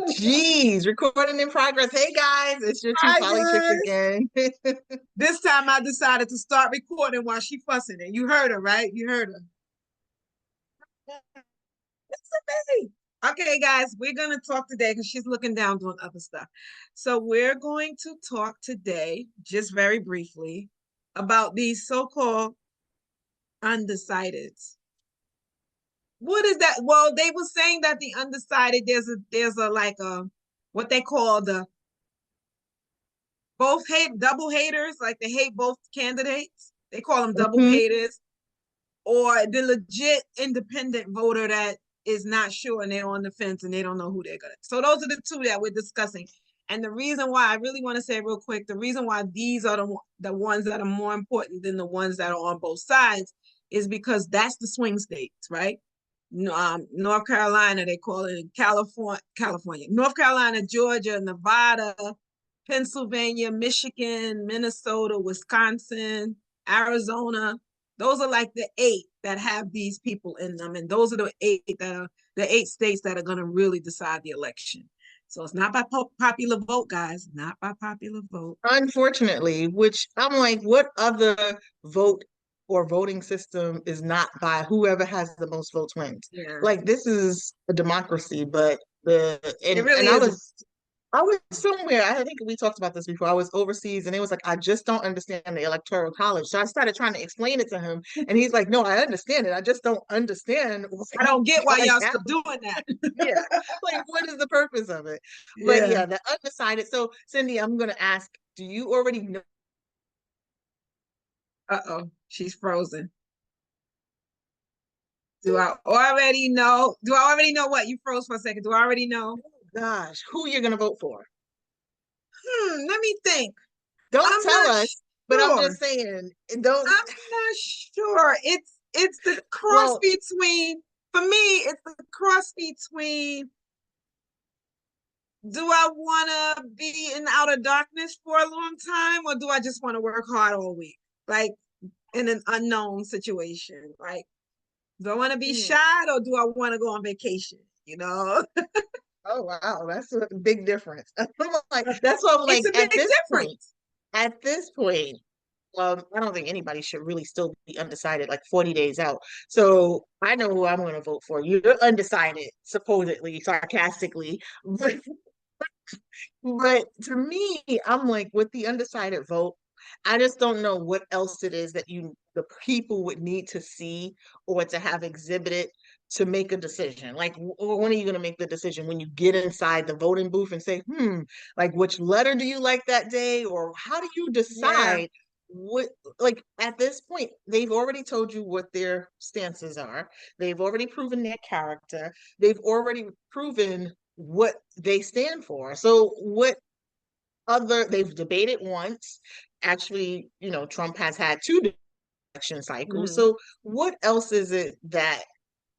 Jeez, recording in progress. Hey guys, it's your two Hi PoliChics guys. again. This time I decided to start recording while she fussing it. You heard her, right? You heard her. It's me. Okay, guys, we're gonna talk today because she's looking down doing other stuff. So we're going to talk today, just very briefly, about these so-called undecideds. What is that? Well, they were saying that the undecided, there's a like a what they call the both hate double haters, like they hate both candidates. They call them double Mhm. haters, or the legit independent voter that is not sure and they're on the fence and they don't know who they're gonna. So those are the two that we're discussing. And the reason why I really want to say real quick, the reason why these are the ones that are more important than the ones that are on both sides is because that's the swing states, right? North Carolina, they call it California, North Carolina, Georgia, Nevada, Pennsylvania, Michigan, Minnesota, Wisconsin, Arizona. Those are like the eight that have these people in them, and those are the eight states that are going to really decide the election. So it's not by popular vote, guys. Not by popular vote. Unfortunately, which I'm like, what other vote or voting system is not by whoever has the most votes wins? Yeah, Like this is a democracy, but the it and really isn't. I was somewhere, I think we talked about this before. I was overseas and it was like, I just don't understand the electoral college. So I started trying to explain it to him. And he's like, no, I understand it. I just don't understand why I you don't get why guys y'all have still doing that. yeah. Like, what is the purpose of it? But Yeah. yeah, the undecided. So, Cindy, I'm going to ask, do you already know? Uh-oh, she's frozen. Do I already know? Do I already know what? You froze for a second. Do I already know? Gosh, who you're going to vote for? Let me think. Don't I'm tell not us, but I'm sure. just saying, don't, I'm not sure. It's the cross well, between for me, it's the cross between do I wanna be in outer darkness for a long time or do I just want to work hard all week? Like in an unknown situation. Like, do I want to be hmm. shot or do I want to go on vacation? You know? Oh wow, that's a big difference. I'm like, that's what I'm It's like a big difference. at this point, I don't think anybody should really still be undecided like 40 days out. So I know who I'm going to vote for. You're undecided, supposedly, sarcastically. But to me, I'm like, with the undecided vote, I just don't know what else it is that the people would need to see or to have exhibited to make a decision. Like, when are you going to make the decision? When you get inside the voting booth and say, like, which letter do you like that day? Or how do you Yeah. decide what, like, at this point, they've already told you what their stances are. They've already proven their character. They've already proven what they stand for. So what other they've debated once. Actually, Trump has had two election cycles. Mhm. So what else is it that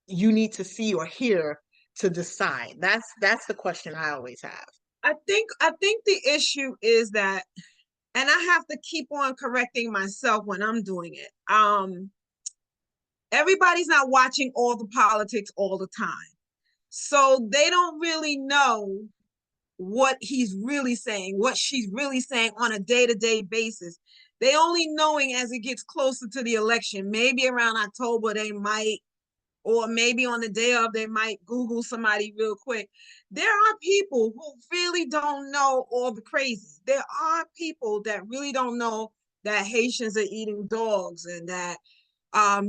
you need to see or hear to decide? That's the question I always have. I think the issue is that, and I have to keep on correcting myself when I'm doing it. Everybody's not watching all the politics all the time. So they don't really know what he's really saying, what she's really saying on a day-to-day basis. They only knowing as it gets closer to the election. Maybe around October they might, or maybe on the day of they might Google somebody real quick. There are people who really don't know all the crazy. There are people that really don't know that Haitians are eating dogs and that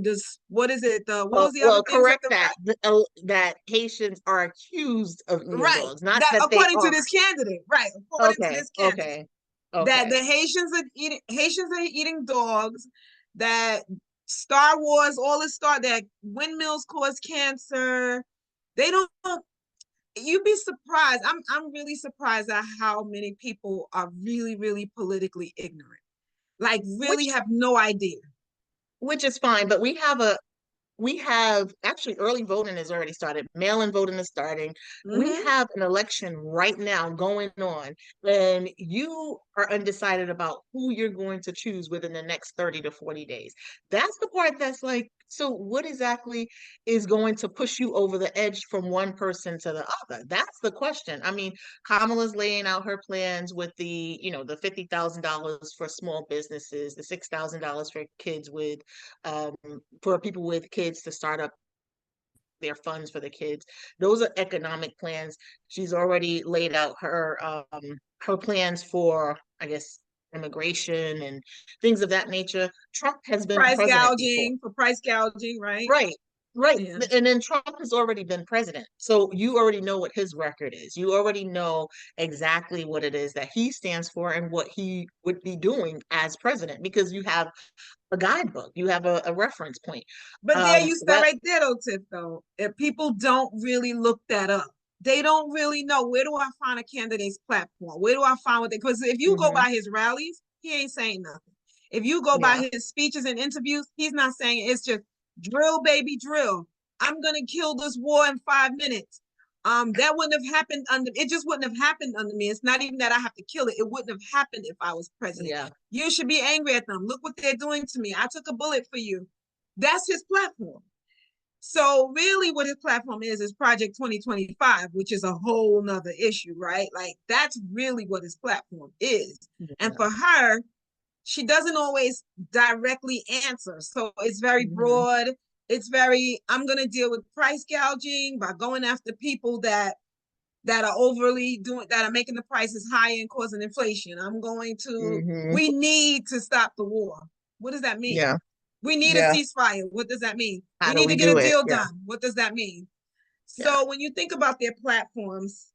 this what is it, the what was the other things that Correct that that Haitians are accused of eating right, dogs, not that that they according to are. this candidate, right, according to Okay, this candidate, okay, that the okay. Haitians are eating dogs, that Star Wars, all this that windmills cause cancer. They don't. You'd be surprised. I'm really surprised at how many people are really really politically ignorant. Like really Which have no idea. which is fine, but we have actually early voting has already started. Mail-in voting is starting. We Mm-hmm. have an election right now going on, and you are undecided about who you're going to choose within the next 30 to 40 days. That's the part that's like So what exactly is going to push you over the edge from one person to the other? That's the question. I mean, Kamala's laying out her plans with the, the $50,000 for small businesses, the $6,000 for kids with, um, for people with kids to start up their funds for the kids. Those are economic plans. She's already laid out her plans for, I guess, immigration and things of that nature. Trump has been Price president before. gouging, for price gouging, right? Right. Right. Yeah. And then Trump has already been president. So you already know what his record is. You already know exactly what it is that he stands for and what he would be doing as president because you have a guidebook, you have a reference point. But there you start That right there though, Tiff, though. If people don't really look that up, they don't really know where do I find a candidate's platform? Where do I find what they because if you go hmm by his rallies, he ain't saying nothing. If you go yeah. by his speeches and interviews, he's not saying it. It's just drill, baby, drill. I'm gonna kill this war in 5 minutes. That wouldn't have happened under it just wouldn't have happened under me. It's not even that I have to kill it. It wouldn't have happened if I was president. Yeah. You should be angry at them. Look what they're doing to me. I took a bullet for you. That's his platform. So really what his platform is Project 2025, which is a whole nother issue, right? Like that's really what his platform is. And Yeah. for her, she doesn't always directly answer. So it's very hmm broad. It's very, I'm going to deal with price gouging by going after people that are overly doing that are making the prices higher and causing inflation. hmm We need to stop the war. What does that mean? Yeah. We need a Yeah. ceasefire. What does that mean? How We do need to we get do a it? deal Yeah. done. What does that mean? Yeah. So when you think about their platforms,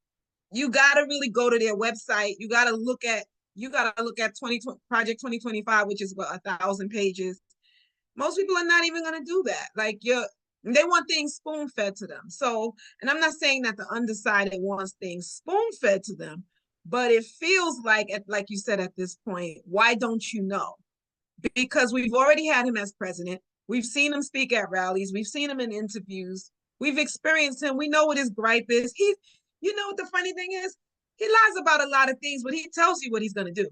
you got to really go to their website. You got to look at 2020 Project 2025, which is what 1,000 pages. Most people are not even going to do that. They want things spoon fed to them. So, and I'm not saying that the undecided wants things spoon fed to them, but it feels like you said at this point, why don't you know? Because we've already had him as president. We've seen him speak at rallies. We've seen him in interviews. We've experienced him. We know what his gripe is. You know what the funny thing is? He lies about a lot of things, but he tells you what he's going to do.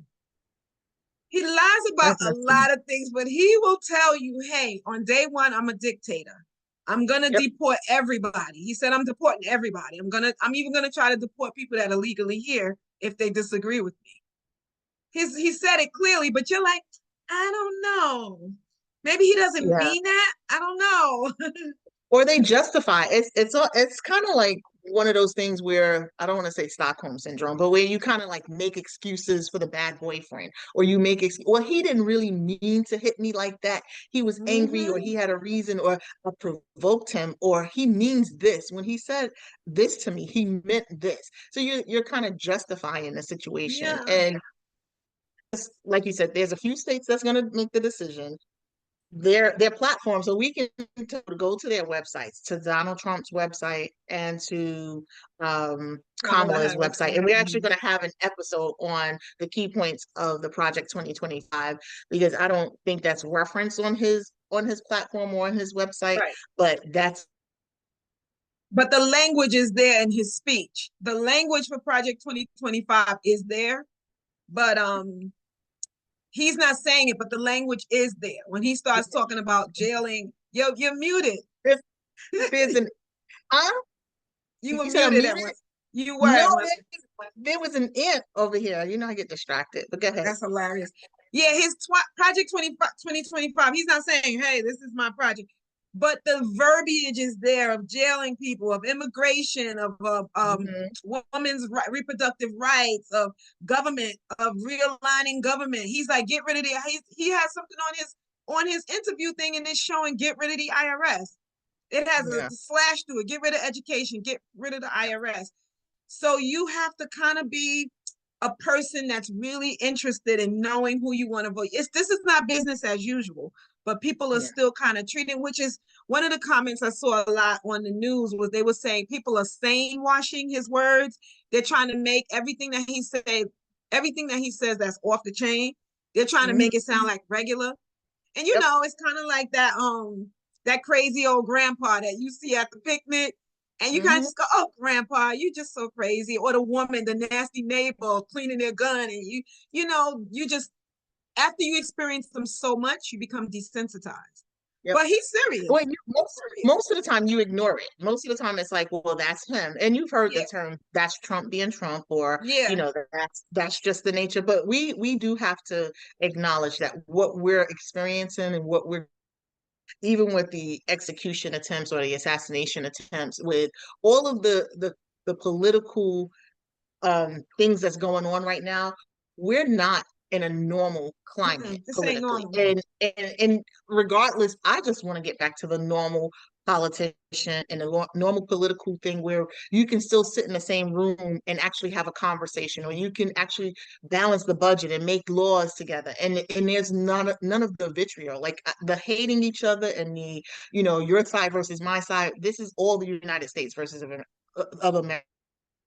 He lies about That's a nothing. lot of things, but he will tell you, hey, on day one, I'm a dictator. I'm gonna Yep. deport everybody. He said I'm deporting everybody. I'm even gonna try to deport people that are legally here if they disagree with me. He said it clearly, but you're like, I don't know. Maybe he doesn't Yeah. mean that. I don't know. Or they justify it's kind of like one of those things where I don't want to say Stockholm syndrome, but where you kind of like make excuses for the bad boyfriend, or you make well, he didn't really mean to hit me like that. He was angry, or Mm-hmm. he had a reason, or I provoked him, or he means this. When he said this to me, he meant this. So you're kind of justifying the situation. Yeah. And like you said, there's a few states that's going to make the decision their platform. So we can go to their websites, to Donald Trump's website and to Kamala Kamala's Harris. website. And we're actually Mm-hmm. going to have an episode on the key points of the Project 2025 because I don't think that's referenced on his platform or on his website, Right. but that's But the language is there in his speech. The language for Project 2025 is there, but he's not saying it, but the language is there. When he starts talking about jailing, you're muted. there's, there's an You were you said I'm muted at muted? once. You were No, at once. there was an ant over here. You know I get distracted, but go ahead. That's hilarious. Yeah, his Project 2025, he's not saying, hey, this is my project. But the verbiage is there of jailing people, of immigration, of Mhm. women's reproductive rights, of government, of realigning government. He's like, get rid of he has something on his interview thing and it's showing get rid of the IRS. It has a Yeah. slash through it. Get rid of education. Get rid of the IRS. So you have to kind of be a person that's really interested in knowing who you want to vote. This is not business as usual, but people are Yeah. still kind of treating, which is one of the comments I saw a lot on the news was they were saying people are saying washing his words. They're trying to make everything that he says that's off the chain. They're trying to Mhm. make it sound like regular. And Yep. it's kind of like that crazy old grandpa that you see at the picnic. And you kind of Mhm. just go, oh, grandpa, you just so crazy. Or the woman, the nasty neighbor cleaning their gun. And you just, after you experience them so much, you become desensitized. Yep. but he's Well, serious. most of the time you ignore it. Most of the time it's like, well, that's him. And you've heard the Yeah, term that's Trump being Trump, or yeah. that's just the nature. But we do have to acknowledge that what we're experiencing and what we're even with the execution attempts or the assassination attempts, with all of the political things that's going on right now, we're not in a normal climate This ain't politically. normal. And regardless, I just want to get back to the normal politician and the normal political thing where you can still sit in the same room and actually have a conversation, or you can actually balance the budget and make laws together. And there's none of the vitriol, like the hating each other and the, your side versus my side. This is all the United States versus of America.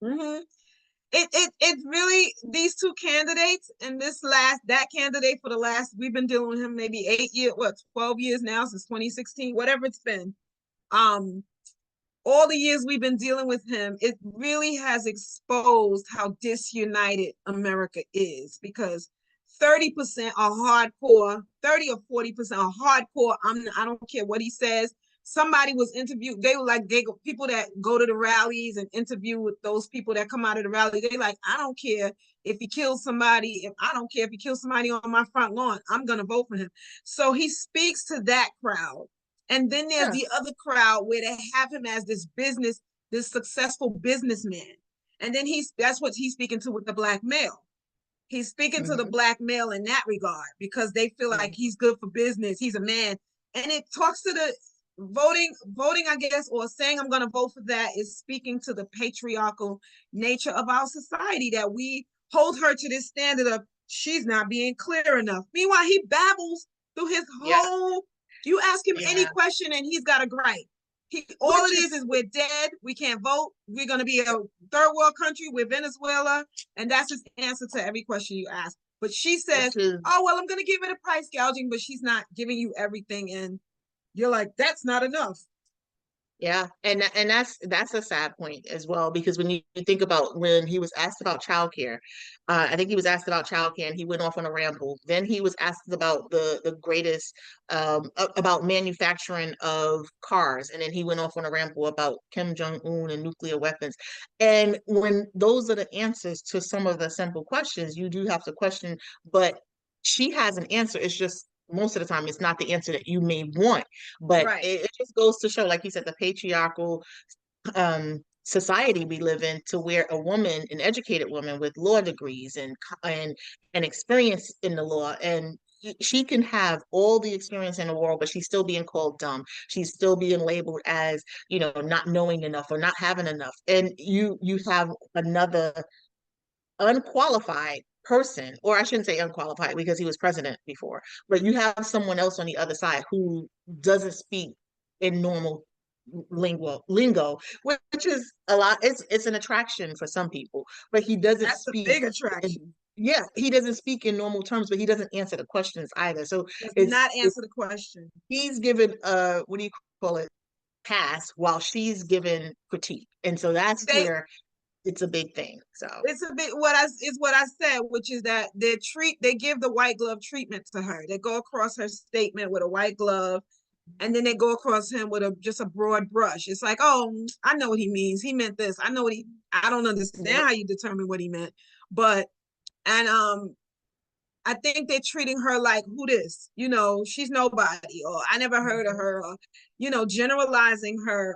Hmm. It really, these two candidates and that candidate for the last, we've been dealing with him maybe 8 years, 12 years now, since 2016, whatever it's been. Um, all the years we've been dealing with him, it really has exposed how disunited America is, because 30% are hardcore, 30 or 40% are hardcore. I don't care what he says. Somebody was interviewed. They were like, people that go to the rallies and interview with those people that come out of the rally. They like, I don't care if he kills somebody. If I don't care if he kills somebody on my front lawn, I'm gonna vote for him. So he speaks to that crowd. And then there's Yeah. the other crowd where they have him as this successful businessman. And then that's what he's speaking to with the black male. He's speaking to the Hmm. black male in that regard, because they feel like he's good for business. He's a man. And it talks to the voting, I guess, or saying I'm going to vote for that, is speaking to the patriarchal nature of our society, that we hold her to this standard of she's not being clear enough. Meanwhile, he babbles through his Yeah. whole, you ask him any Yeah. question and he's got a gripe. All it Which is is, we're dead. We can't vote. We're going to be a third world country. We're Venezuela. And that's his answer to every question you ask. But she says, which is oh, well, I'm going to give it a price gouging, but she's not giving you everything. And you're like, that's not enough. Yeah, and that's a sad point as well, because when you think about when he was asked about childcare, I think he was asked about childcare and he went off on a ramble. Then he was asked about the greatest about manufacturing of cars, and then he went off on a ramble about Kim Jong-un and nuclear weapons. And when those are the answers to some of the simple questions, you do have to question, but she has an answer. It's just most of the time it's not the answer that you may want, but Right. it just goes to show, like you said, the patriarchal society we live in, to where a woman, an educated woman with law degrees and experience in the law, and she can have all the experience in the world, but she's still being called dumb. She's still being labeled as, not knowing enough or not having enough. And you have another unqualified person, or I shouldn't say unqualified because he was president before, but you have someone else on the other side who doesn't speak in normal lingo, which is a lot. It's an attraction for some people, but he doesn't That's the speak big in, attraction. yeah, he doesn't speak in normal terms, but he doesn't answer the questions either. So Does it's, not answer the question. he's given what do you call it, pass, while she's given critique. And so that's They where it's a big thing. So it's a bit what I said, which is that they give the white glove treatment to her. They go across her statement with a white glove, and then they go across him with just a broad brush. It's like, oh, I know what he means. He meant this. I don't understand yep. how you determine what he meant, but and I think they're treating her like, who this? She's nobody, or I never heard of Mhm. her, or generalizing her.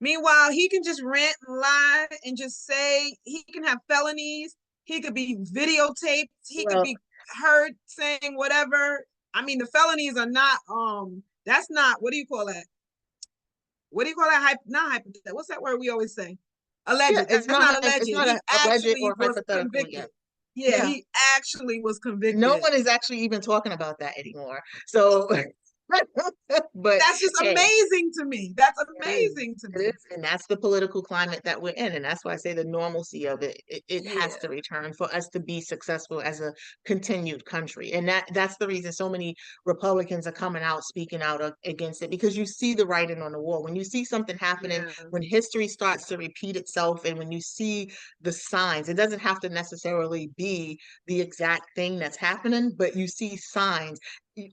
Meanwhile, he can just rant and lie and just say he can have felonies. He could be videotaped. He could Well, be heard saying whatever. I mean, the felonies are not. That's not. What do you call that? What do you call that? Not hypothetical. What's that word we always say? yeah, Alleged. it's That's not not alleged. it's not He a legit actually or was hypothetical convicted. yet. Yeah, Yeah, he actually was no convicted. one is actually even talking about that anymore. So, but That's just hey, amazing to me. That's it is. amazing to It me. is, and that's the political climate that we're in, and that's why I say the normalcy of it has Yeah, to return for us to be successful as a continued country, and that's the reason so many Republicans are coming out speaking out against it, because you see the writing on the wall. When you see something happening, yeah, when history starts to repeat itself, and when you see the signs, it doesn't have to necessarily be the exact thing that's happening, but you see signs,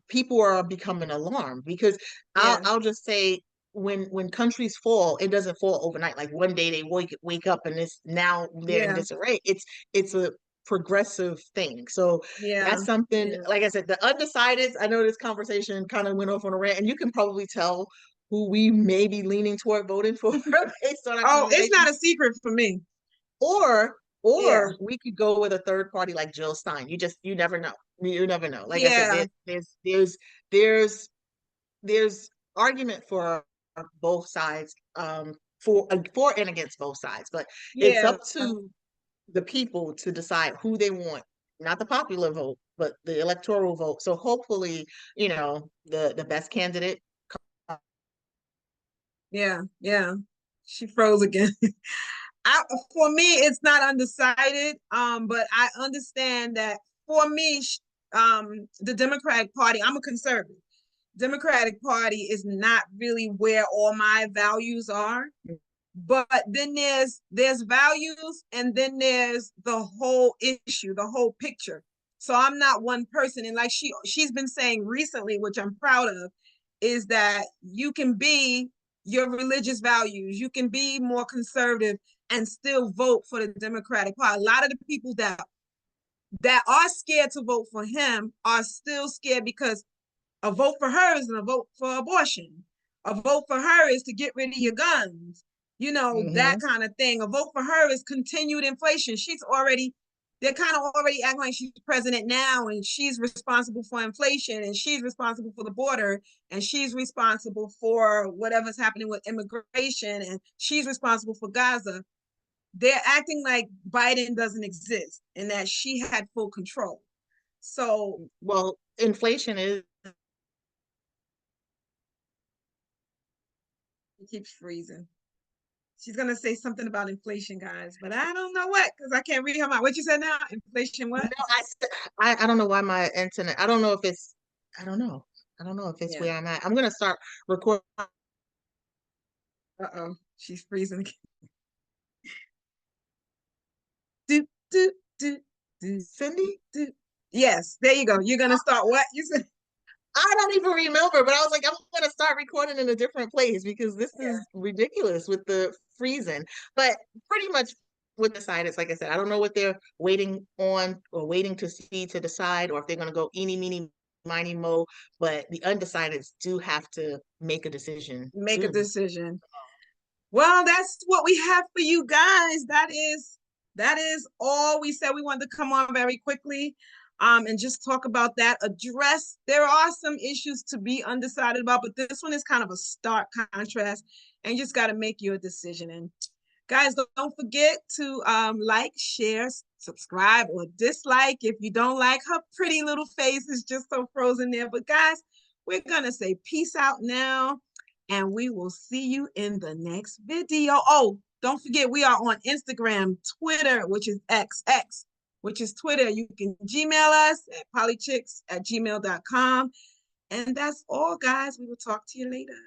people are becoming alarmed because Yeah. I'll just say when countries fall, it doesn't fall overnight. Like one day they wake up and it's now they're in Yeah. disarray. It's a progressive thing. So Yeah. that's something, Yeah. like I said, the undecideds, I know this conversation kind of went off on a rant, and you can probably tell who we may be leaning toward voting for based on our Oh, it's conversation. not a secret for me. Or Yeah. we could go with a third party like Jill Stein. You never know. You never know. Like I said, Yeah. there's there's argument for both sides, for and against both sides, but it's Yeah. up to the people to decide who they want, not the popular vote, but the electoral vote. So hopefully, the best candidate. Yeah. Yeah. She froze again. For me, it's not undecided. But I understand that for me, the Democratic Party, I'm a conservative. Democratic Party is not really where all my values are. But then there's values, and then there's the whole issue, the whole picture. So I'm not one person. And like she's been saying recently, which I'm proud of, is that you can be your religious values, you can be more conservative and still vote for the Democratic Party. A lot of the people that are scared to vote for him are still scared because a vote for her isn't a vote for abortion. A vote for her is to get rid of your guns. That Mhm. kind of thing. A vote for her is continued inflation. They're kind of already acting like she's president now, and she's responsible for inflation, and she's responsible for the border, and she's responsible for whatever's happening with immigration, and she's responsible for Gaza. They're acting like Biden doesn't exist and that she had full control. So Well, inflation is. it keeps freezing. She's gonna say something about inflation, guys, but I don't know what because I can't read her mind. What you said now? Inflation? No, What? I don't know why my internet. I don't know if it's. I don't know. I don't know if it's Yeah. where I'm at. I'm gonna start recording. Uh-oh. She's freezing. do do do do Cindy. do. Yes, there you go. You're gonna start what? You said I don't even remember, but I was like, I'm gonna start recording in a different place because this yeah. is ridiculous with the freezing. But pretty much with the side, it's like I said, I don't know what they're waiting on or waiting to see to decide, or if they're gonna go eeny, meeny, miny, mo. But the undecideds do have to make a decision Make a soon. decision. Well, that's what we have for you guys. That is all we said. We wanted to come on very quickly and just talk about that. Address there are some issues to be undecided about, but this one is kind of a stark contrast, and you just got to make your decision. And guys, don't forget to like, share, subscribe, or dislike if you don't like her pretty little face is just so frozen there. But guys, we're gonna say peace out now, and we will see you in the next video. Oh, don't forget we are on Instagram, Twitter, which is XX, which is Twitter. You can Gmail us at PoliChics@gmail.com. And that's all, guys. We will talk to you later.